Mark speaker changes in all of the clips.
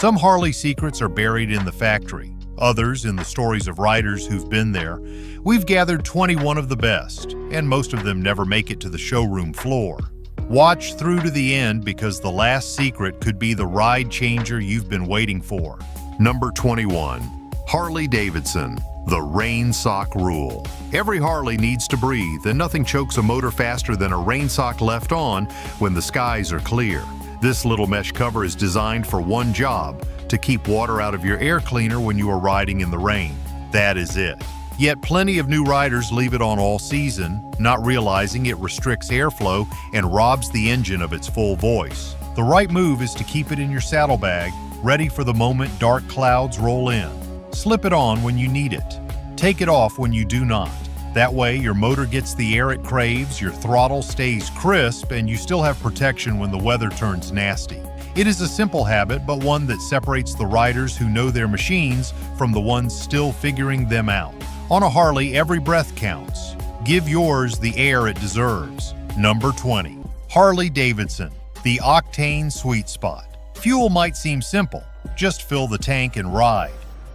Speaker 1: Some Harley secrets are buried in the factory, others in the stories of riders who've been there. We've gathered 21 of the best, and most of them never make it to the showroom floor. Watch through to the end because the last secret could be the ride changer you've been waiting for. Number 21. Harley Davidson, the rain sock rule. Every Harley needs to breathe, and nothing chokes a motor faster than a rain sock left on when the skies are clear. This little mesh cover is designed for one job: to keep water out of your air cleaner when you are riding in the rain. That is it. Yet plenty of new riders leave it on all season, not realizing it restricts airflow and robs the engine of its full voice. The right move is to keep it in your saddlebag, ready for the moment dark clouds roll in. Slip it on when you need it. Take it off when you do not. That way, your motor gets the air it craves, your throttle stays crisp, and you still have protection when the weather turns nasty. It is a simple habit, but one that separates the riders who know their machines from the ones still figuring them out. On a Harley, every breath counts. Give yours the air it deserves. Number 20. Harley Davidson, the octane sweet spot. Fuel might seem simple. Just fill the tank and ride.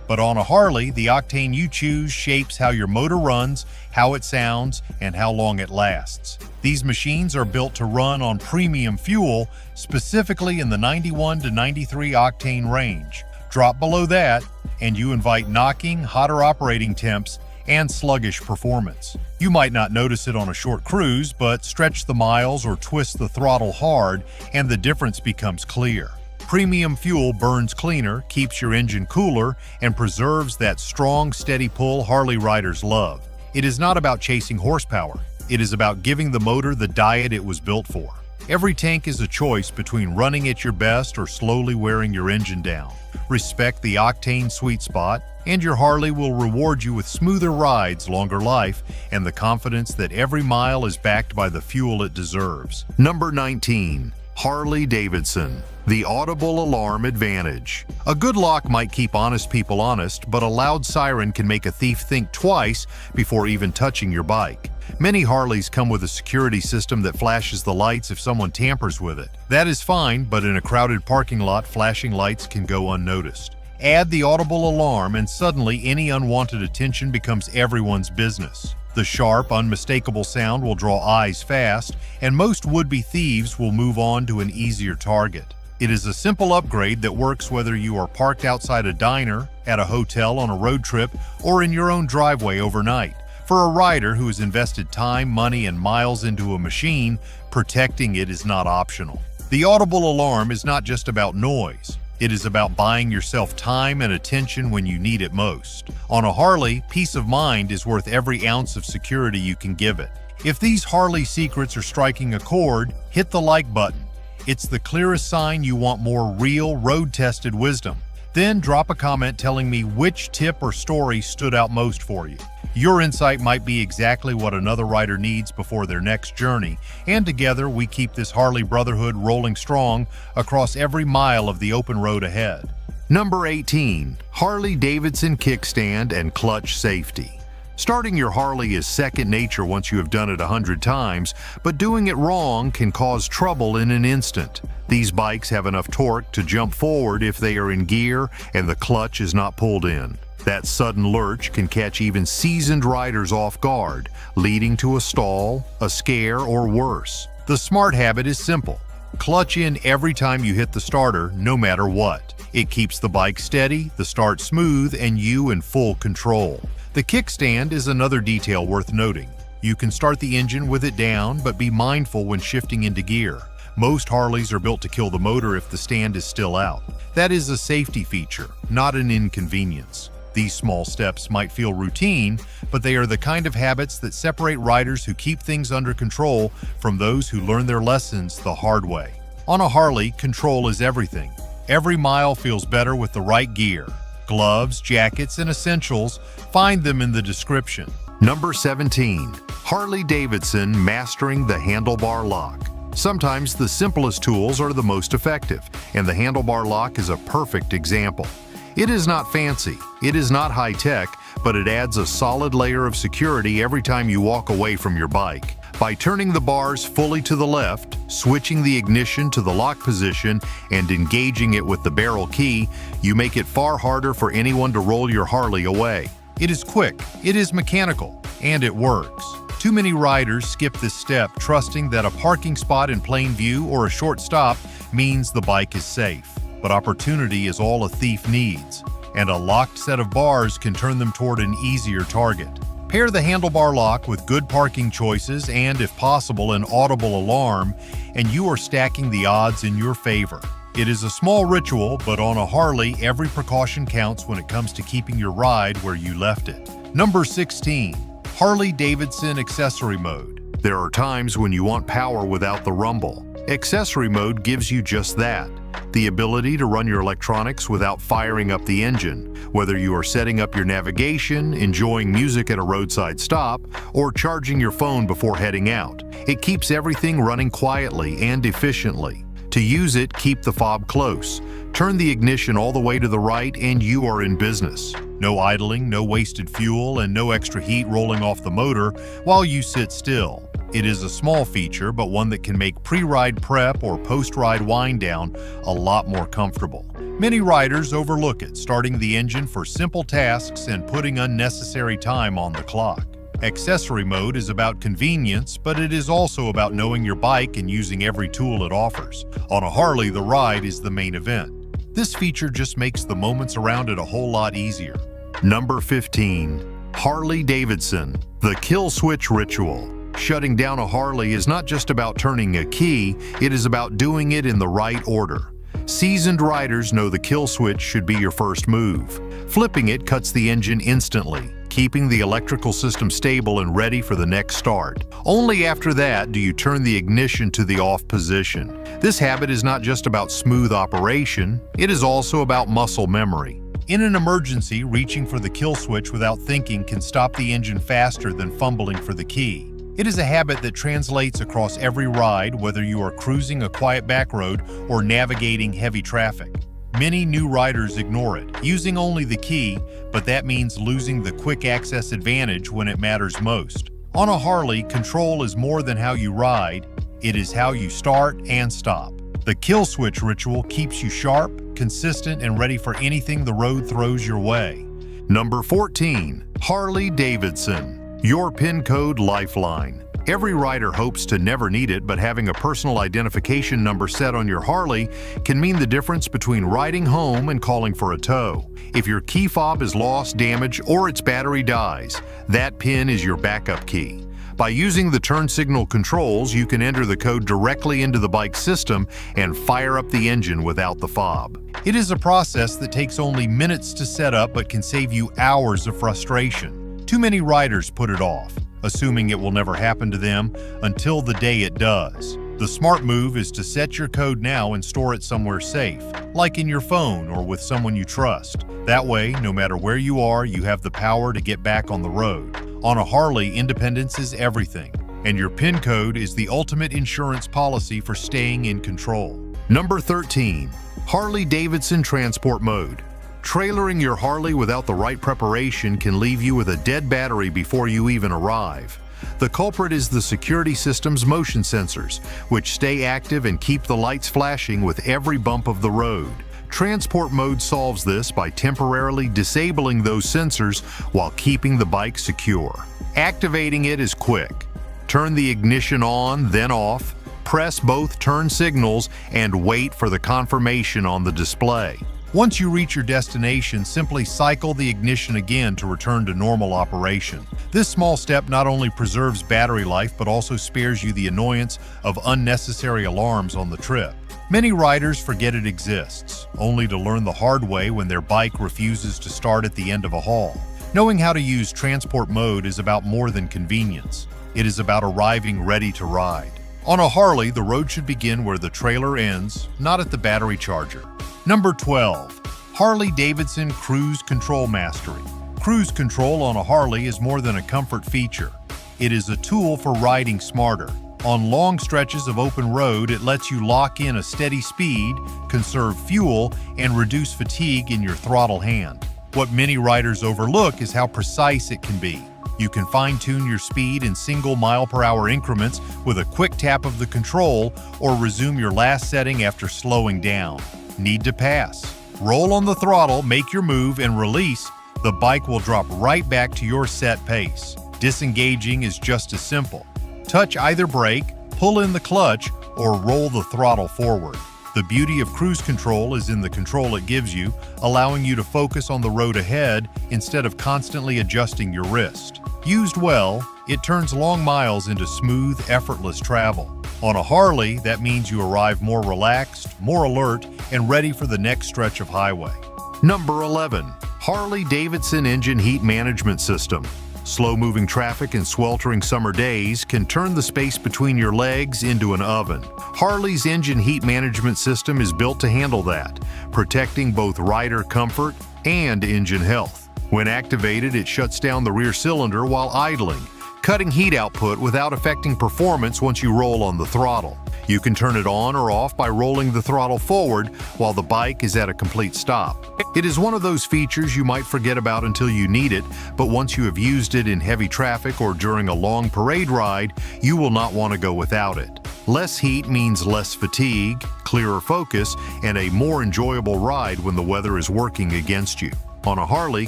Speaker 1: But on a Harley, the octane you choose shapes how your motor runs, how it sounds, and how long it lasts. These machines are built to run on premium fuel, specifically in the 91 to 93 octane range. Drop below that, and you invite knocking, hotter operating temps, and sluggish performance. You might not notice it on a short cruise, but stretch the miles or twist the throttle hard, and the difference becomes clear. Premium fuel burns cleaner, keeps your engine cooler, and preserves that strong, steady pull Harley riders love. It is not about chasing horsepower. It is about giving the motor the diet it was built for. Every tank is a choice between running at your best or slowly wearing your engine down. Respect the octane sweet spot, and your Harley will reward you with smoother rides, longer life, and the confidence that every mile is backed by the fuel it deserves. Number 19. Harley Davidson, the audible alarm advantage. A good lock might keep honest people honest, but a loud siren can make a thief think twice before even touching your bike. Many Harleys come with a security system that flashes the lights if someone tampers with it. That is fine, but in a crowded parking lot, flashing lights can go unnoticed. Add the audible alarm, and suddenly any unwanted attention becomes everyone's business. The sharp, unmistakable sound will draw eyes fast, and most would-be thieves will move on to an easier target. It is a simple upgrade that works whether you are parked outside a diner, at a hotel on a road trip, or in your own driveway overnight. For a rider who has invested time, money, and miles into a machine, protecting it is not optional. The audible alarm is not just about noise. It is about buying yourself time and attention when you need it most. On a Harley, peace of mind is worth every ounce of security you can give it. If these Harley secrets are striking a chord, hit the like button. It's the clearest sign you want more real, road-tested wisdom. Then drop a comment telling me which tip or story stood out most for you. Your insight might be exactly what another rider needs before their next journey, and together we keep this Harley brotherhood rolling strong across every mile of the open road ahead. Number 18. Harley Davidson kickstand and clutch safety. Starting your Harley is second nature once you have done it 100 times, but doing it wrong can cause trouble in an instant. These bikes have enough torque to jump forward if they are in gear and the clutch is not pulled in. That sudden lurch can catch even seasoned riders off guard, leading to a stall, a scare, or worse. The smart habit is simple. Clutch in every time you hit the starter, no matter what. It keeps the bike steady, the start smooth, and you in full control. The kickstand is another detail worth noting. You can start the engine with it down, but be mindful when shifting into gear. Most Harleys are built to kill the motor if the stand is still out. That is a safety feature, not an inconvenience. These small steps might feel routine, but they are the kind of habits that separate riders who keep things under control from those who learn their lessons the hard way. On a Harley, control is everything. Every mile feels better with the right gear. Gloves, jackets, and essentials, find them in the description. Number 17. Harley Davidson mastering the handlebar lock. Sometimes the simplest tools are the most effective, and the handlebar lock is a perfect example. It is not fancy, it is not high-tech, but it adds a solid layer of security every time you walk away from your bike. By turning the bars fully to the left, switching the ignition to the lock position, and engaging it with the barrel key, you make it far harder for anyone to roll your Harley away. It is quick, it is mechanical, and it works. Too many riders skip this step, trusting that a parking spot in plain view or a short stop means the bike is safe. But opportunity is all a thief needs, and a locked set of bars can turn them toward an easier target. Pair the handlebar lock with good parking choices and, if possible, an audible alarm, and you are stacking the odds in your favor. It is a small ritual, but on a Harley, every precaution counts when it comes to keeping your ride where you left it. Number 16. Harley Davidson Accessory Mode. There are times when you want power without the rumble. Accessory Mode gives you just that. The ability to run your electronics without firing up the engine, whether you are setting up your navigation, enjoying music at a roadside stop, or charging your phone before heading out. It keeps everything running quietly and efficiently. To use it, keep the fob close. Turn the ignition all the way to the right and you are in business. No idling, no wasted fuel, and no extra heat rolling off the motor while you sit still. It is a small feature, but one that can make pre-ride prep or post-ride wind down a lot more comfortable. Many riders overlook it, starting the engine for simple tasks and putting unnecessary time on the clock. Accessory mode is about convenience, but it is also about knowing your bike and using every tool it offers. On a Harley, the ride is the main event. This feature just makes the moments around it a whole lot easier. Number 15. Harley Davidson, the kill switch ritual. Shutting down a Harley is not just about turning a key, it is about doing it in the right order. Seasoned riders know the kill switch should be your first move. Flipping it cuts the engine instantly, keeping the electrical system stable and ready for the next start. Only after that do you turn the ignition to the off position. This habit is not just about smooth operation, it is also about muscle memory. In an emergency, reaching for the kill switch without thinking can stop the engine faster than fumbling for the key. It is a habit that translates across every ride, whether you are cruising a quiet back road or navigating heavy traffic. Many new riders ignore it, using only the key, but that means losing the quick access advantage when it matters most. On a Harley, control is more than how you ride, it is how you start and stop. The kill switch ritual keeps you sharp, consistent, and ready for anything the road throws your way. Number 14. Harley Davidson, your PIN code lifeline. Every rider hopes to never need it, but having a personal identification number set on your Harley can mean the difference between riding home and calling for a tow. If your key fob is lost, damaged, or its battery dies, that PIN is your backup key. By using the turn signal controls, you can enter the code directly into the bike's system and fire up the engine without the fob. It is a process that takes only minutes to set up but can save you hours of frustration. Too many riders put it off, assuming it will never happen to them until the day it does. The smart move is to set your code now and store it somewhere safe, like in your phone or with someone you trust. That way, no matter where you are, you have the power to get back on the road. On a Harley, independence is everything, and your PIN code is the ultimate insurance policy for staying in control. Number 13. Harley Davidson Transport Mode. Trailering your Harley without the right preparation can leave you with a dead battery before you even arrive. The culprit is the security system's motion sensors, which stay active and keep the lights flashing with every bump of the road. Transport mode solves this by temporarily disabling those sensors while keeping the bike secure. Activating it is quick. Turn the ignition on, then off, press both turn signals, and wait for the confirmation on the display. Once you reach your destination, simply cycle the ignition again to return to normal operation. This small step not only preserves battery life but also spares you the annoyance of unnecessary alarms on the trip. Many riders forget it exists, only to learn the hard way when their bike refuses to start at the end of a haul. Knowing how to use transport mode is about more than convenience. It is about arriving ready to ride. On a Harley, the road should begin where the trailer ends, not at the battery charger. Number 12. Harley Davidson Cruise Control Mastery. Cruise control on a Harley is more than a comfort feature. It is a tool for riding smarter. On long stretches of open road, it lets you lock in a steady speed, conserve fuel, and reduce fatigue in your throttle hand. What many riders overlook is how precise it can be. You can fine-tune your speed in single mile-per-hour increments with a quick tap of the control or resume your last setting after slowing down. Need to pass. Roll on the throttle, make your move, and release. The bike will drop right back to your set pace. Disengaging is just as simple. Touch either brake, pull in the clutch, or roll the throttle forward. The beauty of cruise control is in the control it gives you, allowing you to focus on the road ahead instead of constantly adjusting your wrist. Used well, it turns long miles into smooth, effortless travel. On a Harley, that means you arrive more relaxed, more alert, and ready for the next stretch of highway. Number 11. Harley Davidson Engine Heat Management System. Slow-moving traffic and sweltering summer days can turn the space between your legs into an oven. Harley's engine heat management system is built to handle that, protecting both rider comfort and engine health. When activated, it shuts down the rear cylinder while idling, cutting heat output without affecting performance once you roll on the throttle. You can turn it on or off by rolling the throttle forward while the bike is at a complete stop. It is one of those features you might forget about until you need it, but once you have used it in heavy traffic or during a long parade ride, you will not want to go without it. Less heat means less fatigue, clearer focus, and a more enjoyable ride when the weather is working against you. On a Harley,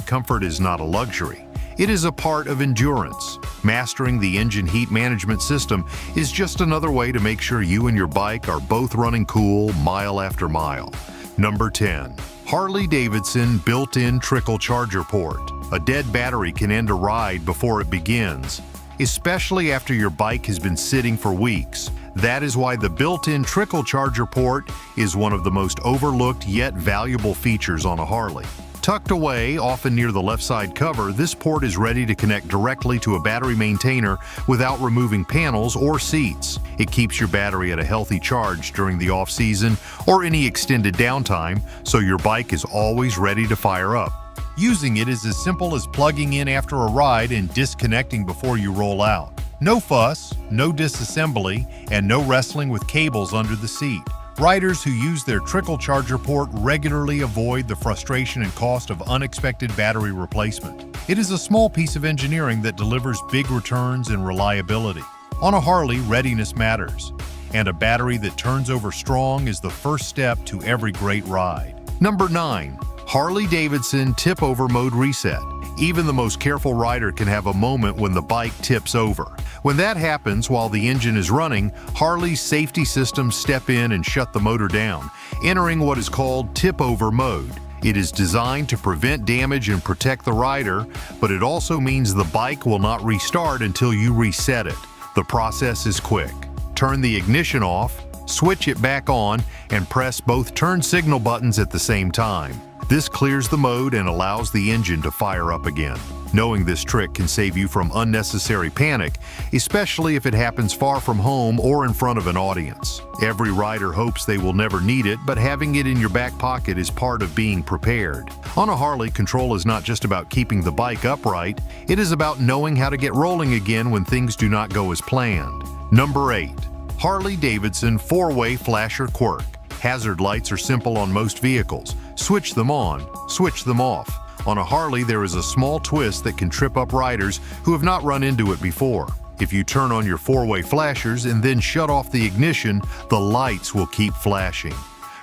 Speaker 1: comfort is not a luxury. It is a part of endurance. Mastering the engine heat management system is just another way to make sure you and your bike are both running cool mile after mile. Number 10. Harley Davidson built-in trickle charger port. A dead battery can end a ride before it begins, especially after your bike has been sitting for weeks. That is why the built-in trickle charger port is one of the most overlooked yet valuable features on a Harley. Tucked away, often near the left side cover, this port is ready to connect directly to a battery maintainer without removing panels or seats. It keeps your battery at a healthy charge during the off-season or any extended downtime, so your bike is always ready to fire up. Using it is as simple as plugging in after a ride and disconnecting before you roll out. No fuss, no disassembly, and no wrestling with cables under the seat. Riders who use their trickle charger port regularly avoid the frustration and cost of unexpected battery replacement. It is a small piece of engineering that delivers big returns and reliability. On a Harley, readiness matters, and a battery that turns over strong is the first step to every great ride. Number 9. Harley Davidson Tipover Mode Reset. Even the most careful rider can have a moment when the bike tips over. When that happens while the engine is running, Harley's safety systems step in and shut the motor down, entering what is called tip-over mode. It is designed to prevent damage and protect the rider, but it also means the bike will not restart until you reset it. The process is quick. Turn the ignition off, switch it back on, and press both turn signal buttons at the same time. This clears the mode and allows the engine to fire up again. Knowing this trick can save you from unnecessary panic, especially if it happens far from home or in front of an audience. Every rider hopes they will never need it, but having it in your back pocket is part of being prepared. On a Harley, control is not just about keeping the bike upright, it is about knowing how to get rolling again when things do not go as planned. Number 8. Harley Davidson 4-way flasher quirk. Hazard lights are simple on most vehicles. Switch them on, switch them off. On a Harley, there is a small twist that can trip up riders who have not run into it before. If you turn on your 4-way flashers and then shut off the ignition, the lights will keep flashing.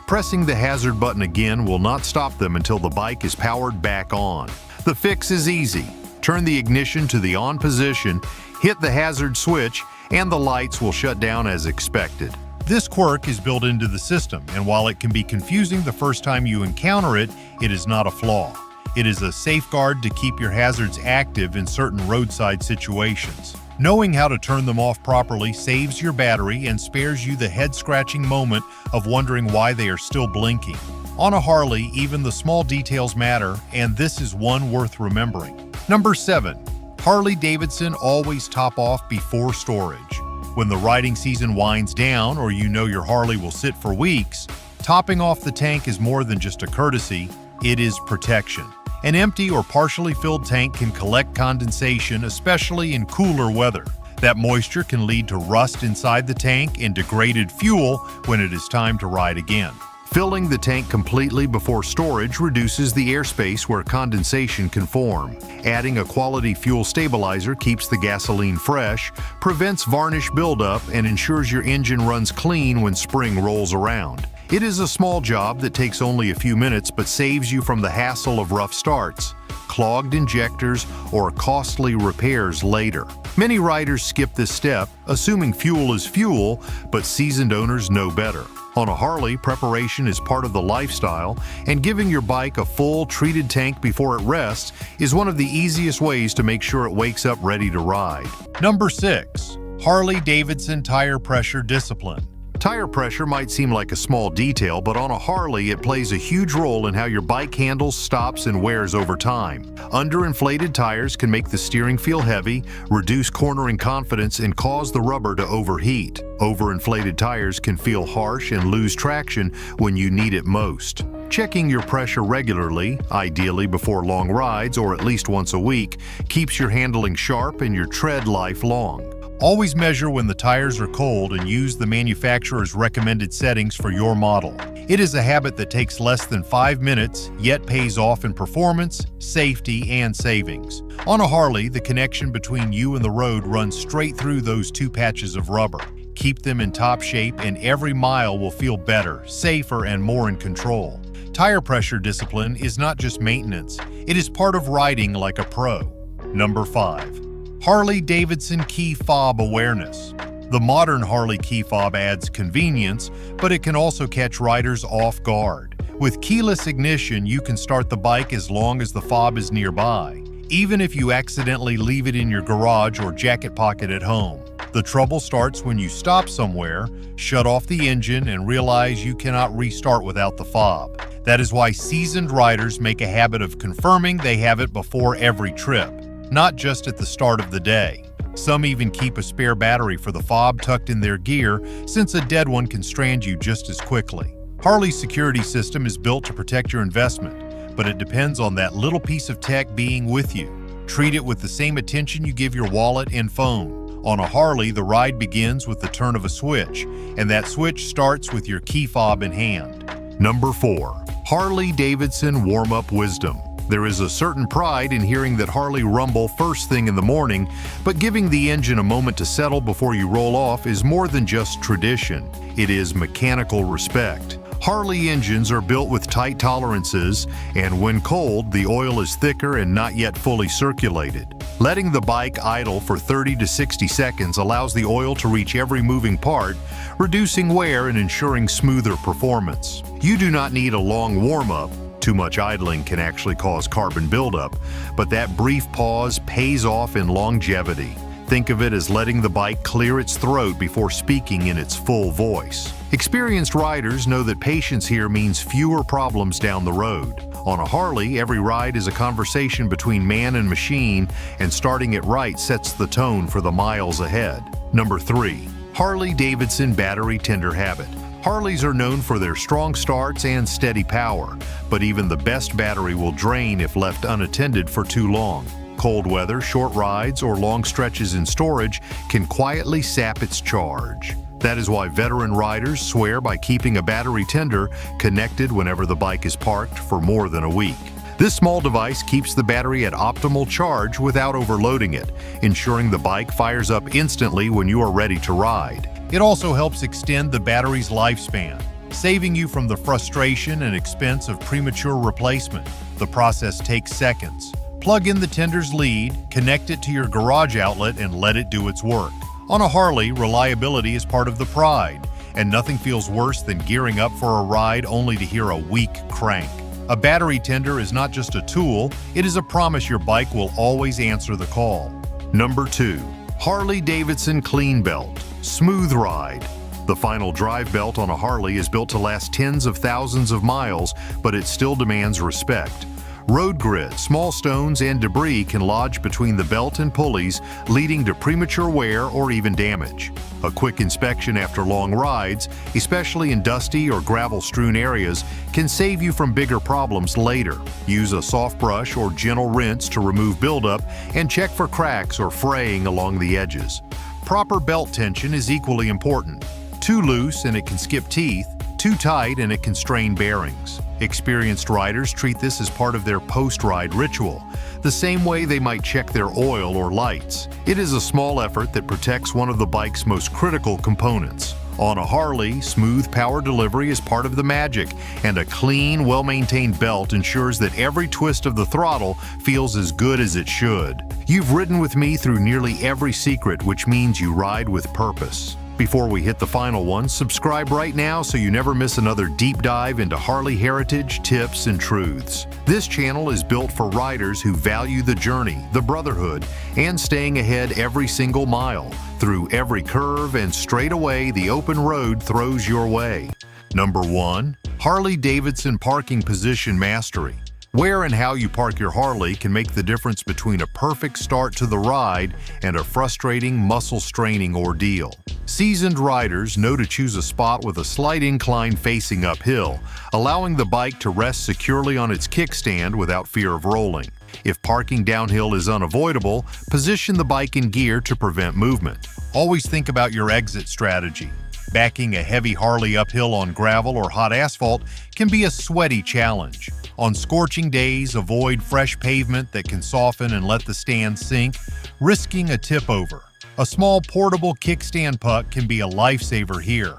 Speaker 1: Pressing the hazard button again will not stop them until the bike is powered back on. The fix is easy. Turn the ignition to the on position, hit the hazard switch, and the lights will shut down as expected. This quirk is built into the system, and while it can be confusing the first time you encounter it, it is not a flaw. It is a safeguard to keep your hazards active in certain roadside situations. Knowing how to turn them off properly saves your battery and spares you the head-scratching moment of wondering why they are still blinking. On a Harley, even the small details matter, and this is one worth remembering. Number 7. Harley Davidson always top off before storage. When the riding season winds down or you know your Harley will sit for weeks, topping off the tank is more than just a courtesy, it is protection. An empty or partially filled tank can collect condensation, especially in cooler weather. That moisture can lead to rust inside the tank and degraded fuel when it is time to ride again. Filling the tank completely before storage reduces the airspace where condensation can form. Adding a quality fuel stabilizer keeps the gasoline fresh, prevents varnish buildup, and ensures your engine runs clean when spring rolls around. It is a small job that takes only a few minutes but saves you from the hassle of rough starts, clogged injectors, or costly repairs later. Many riders skip this step, assuming fuel is fuel, but seasoned owners know better. On a Harley, preparation is part of the lifestyle, and giving your bike a full treated tank before it rests is one of the easiest ways to make sure it wakes up ready to ride. Number 6. Harley Davidson tire pressure discipline. Tire pressure might seem like a small detail, but on a Harley, it plays a huge role in how your bike handles, stops, and wears over time. Underinflated tires can make the steering feel heavy, reduce cornering confidence, and cause the rubber to overheat. Overinflated tires can feel harsh and lose traction when you need it most. Checking your pressure regularly, ideally before long rides or at least once a week, keeps your handling sharp and your tread life long. Always measure when the tires are cold and use the manufacturer's recommended settings for your model. It is a habit that takes less than 5 minutes, yet pays off in performance, safety, and savings. On a Harley, the connection between you and the road runs straight through those 2 patches of rubber. Keep them in top shape and every mile will feel better, safer, and more in control. Tire pressure discipline is not just maintenance, it is part of riding like a pro. Number 5. Harley Davidson key fob awareness. The modern Harley key fob adds convenience, but it can also catch riders off guard. With keyless ignition, you can start the bike as long as the fob is nearby, even if you accidentally leave it in your garage or jacket pocket at home. The trouble starts when you stop somewhere, shut off the engine, and realize you cannot restart without the fob. That is why seasoned riders make a habit of confirming they have it before every trip, not just at the start of the day. Some even keep a spare battery for the fob tucked in their gear, since a dead one can strand you just as quickly. Harley's security system is built to protect your investment, but it depends on that little piece of tech being with you. Treat it with the same attention you give your wallet and phone. On a Harley, the ride begins with the turn of a switch, and that switch starts with your key fob in hand. Number 4. Harley Davidson warm-up wisdom. There is a certain pride in hearing that Harley rumble first thing in the morning, but giving the engine a moment to settle before you roll off is more than just tradition. It is mechanical respect. Harley engines are built with tight tolerances, and when cold, the oil is thicker and not yet fully circulated. Letting the bike idle for 30 to 60 seconds allows the oil to reach every moving part, reducing wear and ensuring smoother performance. You do not need a long warm-up. Too much idling can actually cause carbon buildup, but that brief pause pays off in longevity. Think of it as letting the bike clear its throat before speaking in its full voice. Experienced riders know that patience here means fewer problems down the road. On a Harley, every ride is a conversation between man and machine, and starting it right sets the tone for the miles ahead. Number 3. Harley Davidson battery tender habit. Harleys are known for their strong starts and steady power, but even the best battery will drain if left unattended for too long. Cold weather, short rides, or long stretches in storage can quietly sap its charge. That is why veteran riders swear by keeping a battery tender connected whenever the bike is parked for more than a week. This small device keeps the battery at optimal charge without overloading it, ensuring the bike fires up instantly when you are ready to ride. It also helps extend the battery's lifespan, saving you from the frustration and expense of premature replacement. The process takes seconds. Plug in the tender's lead, connect it to your garage outlet, and let it do its work. On a Harley, reliability is part of the pride, and nothing feels worse than gearing up for a ride only to hear a weak crank. A battery tender is not just a tool, it is a promise your bike will always answer the call. Number 2. Harley Davidson Clean Belt. Smooth ride. The final drive belt on a Harley is built to last tens of thousands of miles, but it still demands respect. Road grit, small stones, and debris can lodge between the belt and pulleys, leading to premature wear or even damage. A quick inspection after long rides, especially in dusty or gravel-strewn areas, can save you from bigger problems later. Use a soft brush or gentle rinse to remove buildup, and check for cracks or fraying along the edges. Proper belt tension is equally important. Too loose and it can skip teeth. Too tight and it can strain bearings. Experienced riders treat this as part of their post-ride ritual, the same way they might check their oil or lights. It is a small effort that protects one of the bike's most critical components. On a Harley, smooth power delivery is part of the magic, and a clean, well-maintained belt ensures that every twist of the throttle feels as good as it should. You've ridden with me through nearly every secret, which means you ride with purpose. Before we hit the final one, subscribe right now so you never miss another deep dive into Harley heritage, tips, and truths. This channel is built for riders who value the journey, the brotherhood, and staying ahead every single mile, through every curve and straight away the open road throws your way. Number 1. Harley Davidson Parking Position Mastery. Where and how you park your Harley can make the difference between a perfect start to the ride and a frustrating, muscle-straining ordeal. Seasoned riders know to choose a spot with a slight incline facing uphill, allowing the bike to rest securely on its kickstand without fear of rolling. If parking downhill is unavoidable, position the bike in gear to prevent movement. Always think about your exit strategy. Backing a heavy Harley uphill on gravel or hot asphalt can be a sweaty challenge. On scorching days, avoid fresh pavement that can soften and let the stand sink, risking a tip-over. A small portable kickstand puck can be a lifesaver here.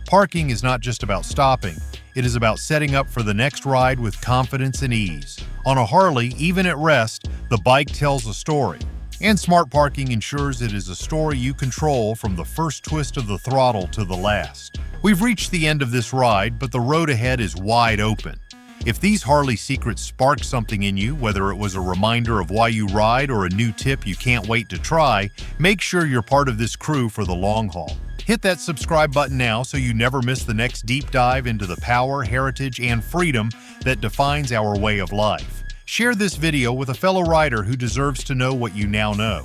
Speaker 1: Parking is not just about stopping, it is about setting up for the next ride with confidence and ease. On a Harley, even at rest, the bike tells a story. And smart parking ensures it is a story you control from the first twist of the throttle to the last. We've reached the end of this ride, but the road ahead is wide open. If these Harley secrets sparked something in you, whether it was a reminder of why you ride or a new tip you can't wait to try, make sure you're part of this crew for the long haul. Hit that subscribe button now so you never miss the next deep dive into the power, heritage, and freedom that defines our way of life. Share this video with a fellow rider who deserves to know what you now know.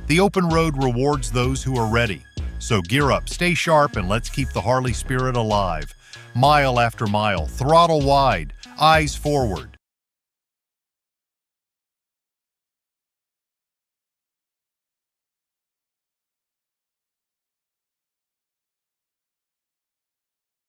Speaker 1: The open road rewards those who are ready. So gear up, stay sharp, and let's keep the Harley spirit alive. Mile after mile, throttle wide, eyes forward.